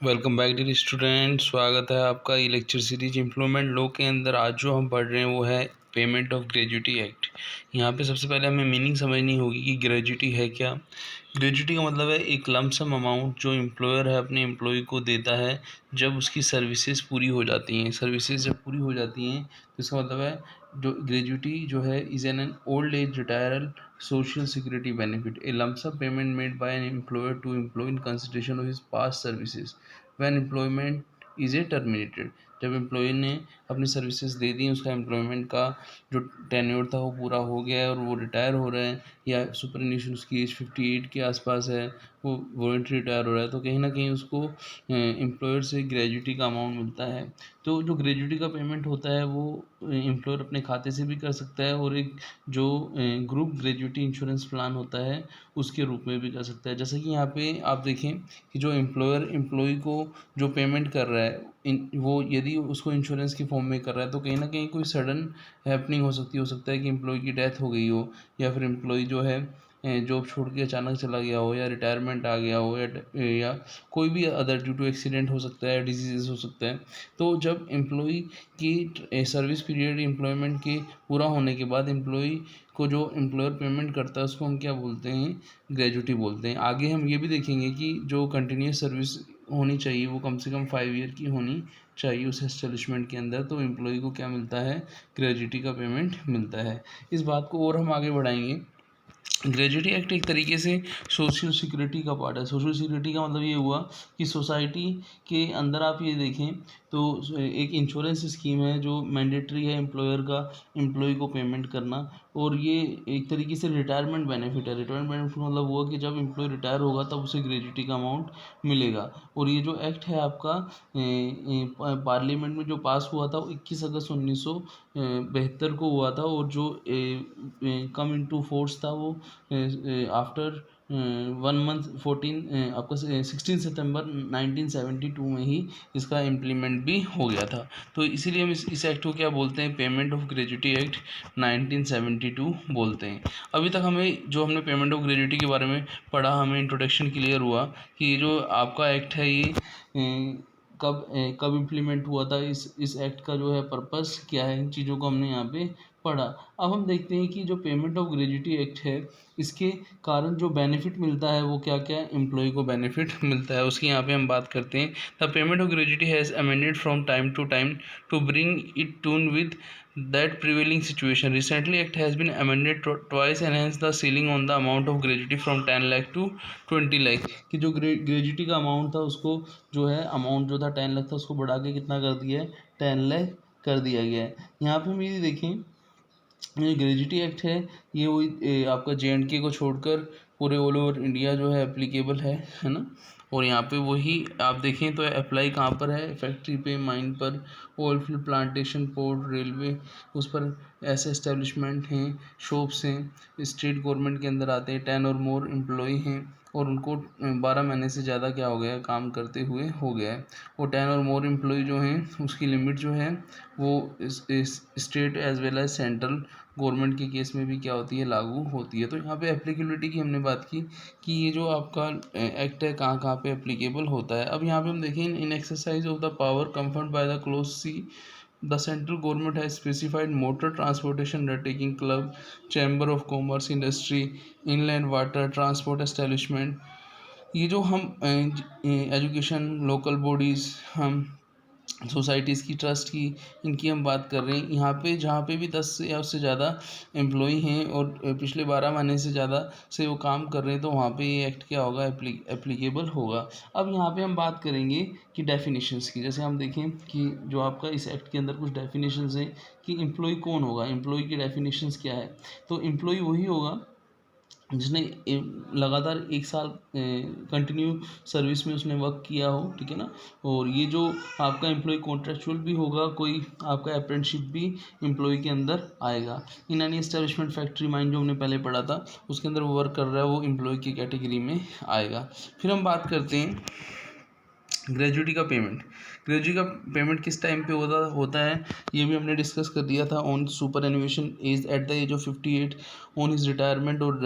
Welcome back dear student. स्वागत है आपका ये लेक्चर सीरीज एम्प्लॉयमेंट लॉ के अंदर। आज जो हम पढ़ रहे हैं वो है पेमेंट ऑफ ग्रेजुटी एक्ट। यहाँ पे सबसे पहले हमें मीनिंग समझनी होगी कि ग्रेजुटी है क्या। ग्रेजुटी का मतलब है एक लमसम अमाउंट जो एम्प्लॉयर है अपने एम्प्लॉय को देता है जब उसकी सर्विसेज पूरी हो जाती हैं। सर्विसेज जब पूरी हो जाती हैं तो इसका मतलब है जो ग्रेजुटी जो है is an old age retiral social security benefit, a lump sum payment made by an employer to employee in consideration of his past services when employment is terminated। जब एम्प्लॉय ने अपनी सर्विसेज दे दी, उसका employment का जो tenure था वो पूरा हो गया है और वो रिटायर हो रहे हैं या सुपरन्यूशन उसकी एज 58 के आसपास है, वो वॉलंटरी रिटायर हो रहा है, तो कहीं ना कहीं उसको एम्प्लॉयर से ग्रेजुटी का अमाउंट मिलता है। तो जो ग्रेजुटी का पेमेंट होता है वो एम्प्लॉयर अपने खाते से भी कर सकता है और एक जो ग्रुप ग्रेजुटी इंश्योरेंस प्लान होता है उसके रूप में भी कर सकता है। जैसे कि यहाँ पे आप देखें कि जो एम्प्लॉयर एम्प्लॉय को जो पेमेंट कर रहा है वो यदि उसको इंश्योरेंस की फॉर्म में कर रहा है तो कहीं ना कहीं कोई सडन हैपनिंग हो सकता है कि एम्प्लॉय की डेथ हो गई हो या फिर एम्प्लॉय जो है जॉब छोड़ के अचानक चला गया हो या रिटायरमेंट आ गया हो या कोई भी अदर ड्यू टू एक्सीडेंट हो सकता है, डिजीज़ हो सकता है। तो जब एम्प्लॉय की सर्विस पीरियड एम्प्लॉयमेंट के पूरा होने के बाद एम्प्लॉय को जो एम्प्लॉयर पेमेंट करता है उसको हम क्या बोलते हैं, ग्रेजुटी बोलते हैं। आगे हम ये भी देखेंगे कि जो कंटिन्यूस सर्विस होनी चाहिए वो कम से कम 5 ईयर की होनी चाहिए उस एस्टेब्लिशमेंट के अंदर, तो एम्प्लॉय को क्या मिलता है, ग्रेजुटी का पेमेंट मिलता है। इस बात को और हम आगे बढ़ाएंगे। ग्रेजुटी एक्ट एक तरीके से सोशल सिक्योरिटी का पार्ट है। सोशल सिक्योरिटी का मतलब ये हुआ कि सोसाइटी के अंदर आप ये देखें तो एक इंश्योरेंस स्कीम है जो मैंडेटरी है एम्प्लॉयर का एम्प्लॉय को पेमेंट करना, और ये एक तरीके से रिटायरमेंट बेनिफिट है। रिटायरमेंट बेनिफिट मतलब हुआ कि जब एम्प्लॉय रिटायर होगा तब उसे ग्रेजुटी का अमाउंट मिलेगा। और ये जो एक्ट है आपका पार्लियामेंट में जो पास हुआ था वो 21 अगस्त 1972 को हुआ था, और जो कम इनटू फोर्स था वो आफ्टर 1 मंथ 14 आपका 16 सितंबर 1972 में ही इसका इम्प्लीमेंट भी हो गया था। तो इसीलिए हम इस एक्ट को क्या बोलते हैं, पेमेंट ऑफ ग्रेजुटी एक्ट 1972 बोलते हैं। अभी तक हमें जो हमने पेमेंट ऑफ ग्रेजुटी के बारे में पढ़ा, हमें इंट्रोडक्शन क्लियर हुआ कि ये जो आपका एक्ट है ये कब इम्प्लीमेंट हुआ था, इस एक्ट का जो है पर्पस क्या है, इन चीज़ों को हमने यहाँ पे पढ़ा। अब हम देखते हैं कि जो पेमेंट ऑफ ग्रेजुटी एक्ट है इसके कारण जो बेनिफिट मिलता है वो क्या क्या एम्प्लॉय को बेनिफिट मिलता है उसकी यहाँ पे हम बात करते हैं। The payment of gratuity has amended from time to time to bring it tune with that prevailing situation. Recently act has been amended twice and hence the ceiling on the amount of gratuity from 10 lakh to 20 lakh कि जो gratuity का amount था उसको जो है amount जो था 10 लाख था उसको बढ़ा के कितना कर दिया है, 10 लाख कर दिया गया है। यहाँ पे हम ये देखें, ये ग्रेजुटी एक्ट है ये वही आपका JNK को छोड़कर पूरे ऑल ओवर इंडिया जो है एप्लीकेबल है ना। और यहाँ पे वही आप देखें तो अप्लाई कहाँ पर है, फैक्ट्री पे, माइन पर, oil field, plantation, port, railway, उस पर ऐसे एस्टेब्लिशमेंट हैं, शॉप्स हैं, स्टेट गवर्नमेंट के अंदर आते हैं, 10 और मोर एम्प्लॉय हैं और उनको 12 महीने से ज़्यादा क्या हो गया है, काम करते हुए हो गया है। और 10 और मोर एम्प्लॉय जो हैं उसकी लिमिट जो है वो इस state as well as central government के केस में भी क्या होती है, लागू होती है। तो यहाँ पे एप्लीकेबिलिटी की हमने बात की कि ये जो आपका एक्ट है कहाँ कहाँ पे एप्लीकेबल होता है। अब यहाँ पे हम देखें in exercise of the power conferred by the clause C the central government has specified motor transportation undertaking club, chamber of commerce, industry, inland water transport establishment. ये जो हम एजुकेशन लोकल बॉडीज़, हम सोसाइटीज़ की, trust की, इनकी हम बात कर रहे हैं। यहाँ पे जहाँ पे भी 10 या उससे ज़्यादा एम्प्लॉई हैं और पिछले 12 महीने से ज़्यादा से वो काम कर रहे हैं तो वहाँ पे ये एक्ट क्या होगा, एप्लीकेबल होगा। अब यहाँ पे हम बात करेंगे कि डेफिनेशंस की। जैसे हम देखें कि जो आपका इस एक्ट के अंदर कुछ डेफिनेशंस हैं कि एम्प्लॉय कौन होगा, एम्प्लॉय की डेफिनेशंस क्या है। तो एम्प्लॉय वही होगा जिसने लगातार 1 साल कंटिन्यू सर्विस में उसने वर्क किया हो, ठीक है ना। और ये जो आपका एम्प्लॉय कॉन्ट्रेक्चुअल भी होगा, कोई आपका अप्रेंटिसशिप भी एम्प्लॉय के अंदर आएगा। In any establishment, factory, mine जो हमने पहले पढ़ा था उसके अंदर वो वर्क कर रहा है वो एम्प्लॉय की कैटेगरी में आएगा। फिर हम बात करते हैं ग्रेजुटी का पेमेंट, ग्रेजुटी का पेमेंट किस टाइम पे होता है ये भी हमने डिस्कस कर दिया था। On superannuation age at the age of 58, on his retirement और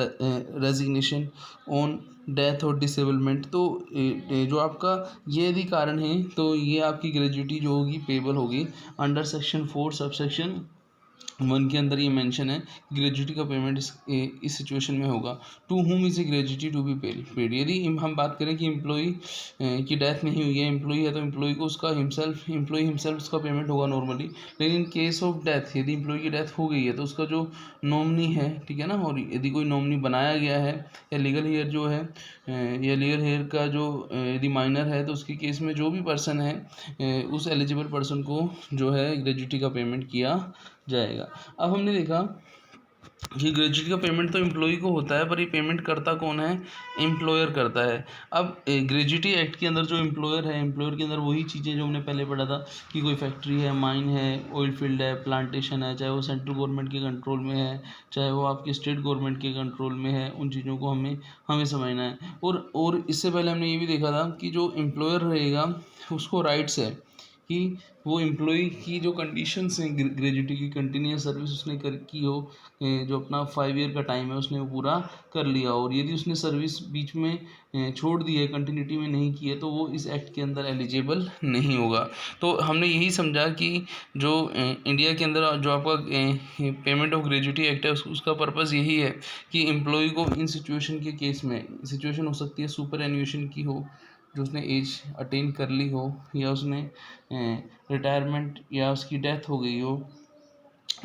रेजिग्नेशन, ऑन डेथ और डिसेबलमेंट। तो जो आपका ये यदि कारण है तो ये आपकी ग्रेजुटी जो होगी पेबल होगी अंडर सेक्शन 4 सबसेक्शन 1 के अंदर ये मेंशन है ग्रेजुटी का पेमेंट इस सिचुएशन में होगा। To whom is a gratuity to be paid. यदि हम बात करें कि एम्प्लॉई की डेथ नहीं हुई है, एम्प्लॉई है, तो एम्प्लॉई को उसका एम्प्लॉई हिमसेल्फ उसका पेमेंट होगा नॉर्मली। लेकिन केस ऑफ डेथ, यदि एम्प्लॉई की डेथ हो गई है तो उसका जो नॉमिनी है, ठीक है ना, और यदि कोई नॉमिनी बनाया गया है या लीगल हेयर जो है या लीगल हेयर का जो यदि माइनर है तो उसके केस में जो भी पर्सन है उस एलिजिबल पर्सन को जो है ग्रेजुटी का पेमेंट किया जाएगा। अब हमने देखा कि ग्रेजुटी का पेमेंट तो एम्प्लॉई को होता है, पर ये पेमेंट करता कौन है, एम्प्लॉयर करता है। अब ग्रेजुटी एक्ट के अंदर जो एम्प्लॉयर है, एम्प्लॉयर के अंदर वही चीज़ें जो हमने पहले पढ़ा था कि कोई फैक्ट्री है, माइन है, ऑयल फील्ड है, प्लांटेशन है, चाहे वो सेंट्रल गवर्नमेंट के कंट्रोल में है, चाहे वो आपके स्टेट गवर्नमेंट के कंट्रोल में है, उन चीज़ों को हमें समझना है। और इससे पहले हमने ये भी देखा था कि जो एम्प्लॉयर रहेगा उसको राइट्स है कि वो एम्प्लॉई की जो कंडीशंस हैं, ग्रेजुटी की कंटिन्यूस सर्विस उसने की हो, जो अपना 5 ईयर का टाइम है उसने वो पूरा कर लिया, और यदि उसने सर्विस बीच में छोड़ दी है, कंटिन्यूटी में नहीं की है, तो वो इस एक्ट के अंदर एलिजिबल नहीं होगा। तो हमने यही समझा कि जो इंडिया के अंदर जो आपका पेमेंट ऑफ ग्रेजुटी एक्ट है उसका पर्पज़ यही है कि एम्प्लॉई को इन सिचुएशन के केस में, सिचुएशन हो सकती है सुपर एन्यूएशन की हो, जो उसने एज अटेन कर ली हो, या उसने रिटायरमेंट या उसकी डेथ हो गई हो,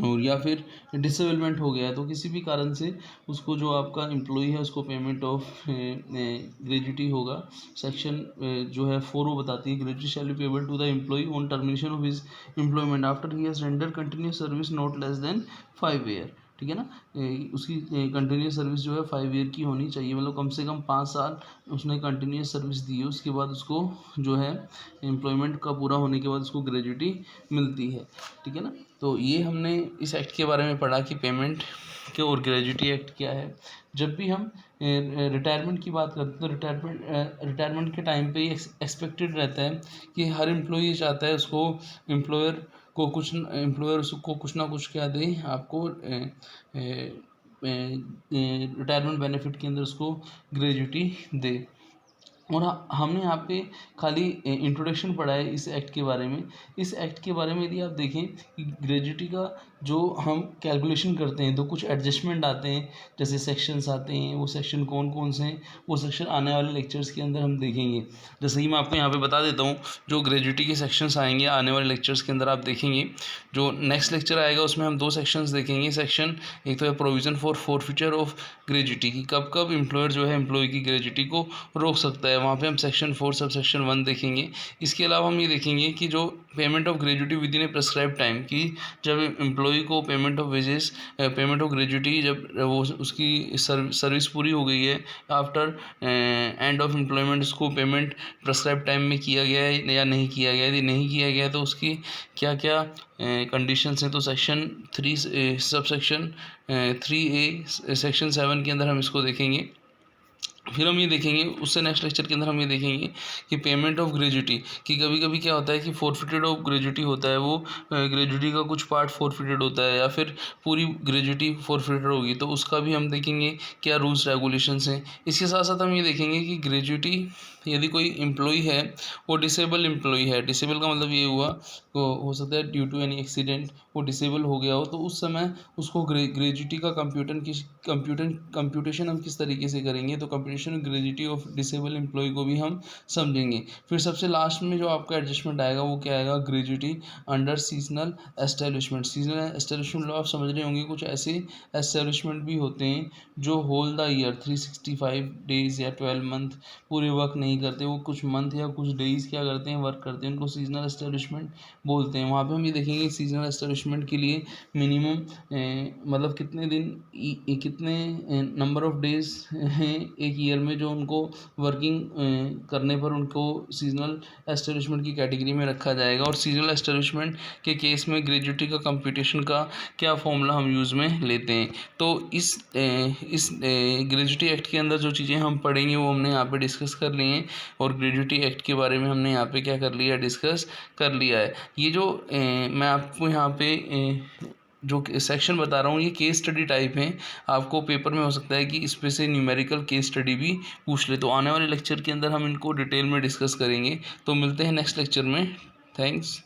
और या फिर डिसेबलमेंट हो गया है, तो किसी भी कारण से उसको जो आपका एम्प्लॉई है उसको पेमेंट ऑफ ग्रेजुटी होगा। सेक्शन जो है 4 बताती है gratuity shall be payable to the employee on termination of his employment after he has render continuous service not less than 5 year. ठीक है ना, उसकी कंटिन्यूस सर्विस जो है 5 ईयर की होनी चाहिए, मतलब कम से कम 5 साल उसने कंटिन्यूस सर्विस दी है, उसके बाद उसको जो है एम्प्लॉयमेंट का पूरा होने के बाद उसको ग्रेजुटी मिलती है। ठीक है ना, तो ये हमने इस एक्ट के बारे में पढ़ा कि पेमेंट के और ग्रेजुटी एक्ट क्या है। जब भी हम रिटायरमेंट की बात करते हैं तो रिटायरमेंट के टाइम पे ही एक्सपेक्टेड रहता है कि हर एम्प्लॉई ये चाहता है उसको एम्प्लॉयर उसको कुछ ना कुछ क्या दे आपको, रिटायरमेंट बेनिफिट के अंदर उसको ग्रेजुटी दे। और हमने यहाँ पे खाली इंट्रोडक्शन पढ़ा है इस एक्ट के बारे में। इस एक्ट के बारे में यदि आप देखें कि ग्रेजुटी का जो हम कैलकुलेशन करते हैं तो कुछ एडजस्टमेंट आते हैं, जैसे सेक्शंस आते हैं, वो सेक्शन कौन कौन से हैं वो सेक्शन आने वाले लेक्चर्स के अंदर हम देखेंगे। जैसे कि मैं आपको यहाँ पे बता देता हूँ जो ग्रेजुटी के सेक्शंस आएंगे आने वाले लेक्चर्स के अंदर आप देखेंगे। जो नेक्स्ट लेक्चर आएगा उसमें हम 2 सेक्शंस देखेंगे। सेक्शन एक तो है provision for forfeiture of gratuity की, कब कब एम्प्लॉयर जो है एम्प्लॉय की ग्रेजुटी को रोक सकता है, वहाँ पे हम सेक्शन 4 सब सेक्शन 1 देखेंगे। इसके अलावा हम ये देखेंगे कि जो payment of gratuity with in A prescribe time की, जब एम्प्लॉय को payment of wages payment of gratuity जब वो उसकी सर्विस पूरी हो गई है, आफ्टर एंड ऑफ एम्प्लॉयमेंट उसको पेमेंट प्रेस्क्राइब टाइम में किया गया है या नहीं किया गया है। यदि नहीं किया गया है तो उसकी क्या क्या कंडीशंस हैं, तो section 3 sub section 3A section 7 के अंदर हम इसको देखेंगे। फिर हम ये देखेंगे उससे नेक्स्ट लेक्चर के अंदर हम ये देखेंगे कि पेमेंट ऑफ ग्रेजुटी कि कभी कभी क्या होता है कि फॉरफिटेड ऑफ ग्रेजुटी होता है, वो ग्रेजुटी का कुछ पार्ट फॉरफिटेड होता है या फिर पूरी ग्रेजुटी फॉरफिटेड होगी, तो उसका भी हम देखेंगे क्या रूल्स रेगुलेशंस हैं। इसके साथ साथ हम ये देखेंगे कि ग्रेजुटी यदि कोई एम्प्लॉई है वो डिसेबल एम्प्लॉई है, डिसेबल का मतलब ये हुआ हो सकता है ड्यू टू एनी एक्सीडेंट वो डिसेबल हो गया हो, तो उस समय उसको ग्रेजुटी का कंप्यूटेशन हम किस तरीके से करेंगे, तो computation gratuity of disable employee को भी हम समझेंगे। फिर सबसे लास्ट में जो आपका एडजस्टमेंट आएगा वो क्या आएगा, gratuity under seasonal establishment. Seasonal establishment लो आप समझ रहे होंगे, कुछ ऐसे एस्टेब्लिशमेंट भी होते हैं जो होल द ईयर 365 डेज या 12 मंथ पूरे वर्क नहीं करते, वो कुछ मंथ या कुछ डेज क्या करते हैं, वर्क करते हैं, उनको सीजनल एस्टेब्लिशमेंट बोलते हैं। वहाँ पे हम ये देखेंगे सीजनल एस्टेब्लिशमेंट के लिए मिनिमम मतलब कितने दिन कितने नंबर ऑफ डेज हैं एक ईयर में जो उनको वर्किंग करने पर उनको सीजनल एस्टेब्लिशमेंट की कैटेगरी में रखा जाएगा। और सीजनल एस्टेब्लिशमेंट के केस में ग्रेजुटी का कंप्यूटेशन का क्या फॉर्मूला हम यूज़ में लेते हैं। तो इस ग्रेजुटी एक्ट के अंदर जो चीज़ें हम पढ़ेंगे वो हमने यहाँ पे डिस्कस कर ली हैं। और ग्रेजुटी एक्ट के बारे में हमने यहाँ पे क्या कर लिया, डिस्कस कर लिया है। ये जो मैं आपको यहाँ पे जो सेक्शन बता रहा हूँ ये केस स्टडी टाइप है, आपको पेपर में हो सकता है कि इस पे से न्यूमेरिकल केस स्टडी भी पूछ ले। तो आने वाले लेक्चर के अंदर हम इनको डिटेल में डिस्कस करेंगे। तो मिलते हैं नेक्स्ट लेक्चर में। थैंक्स।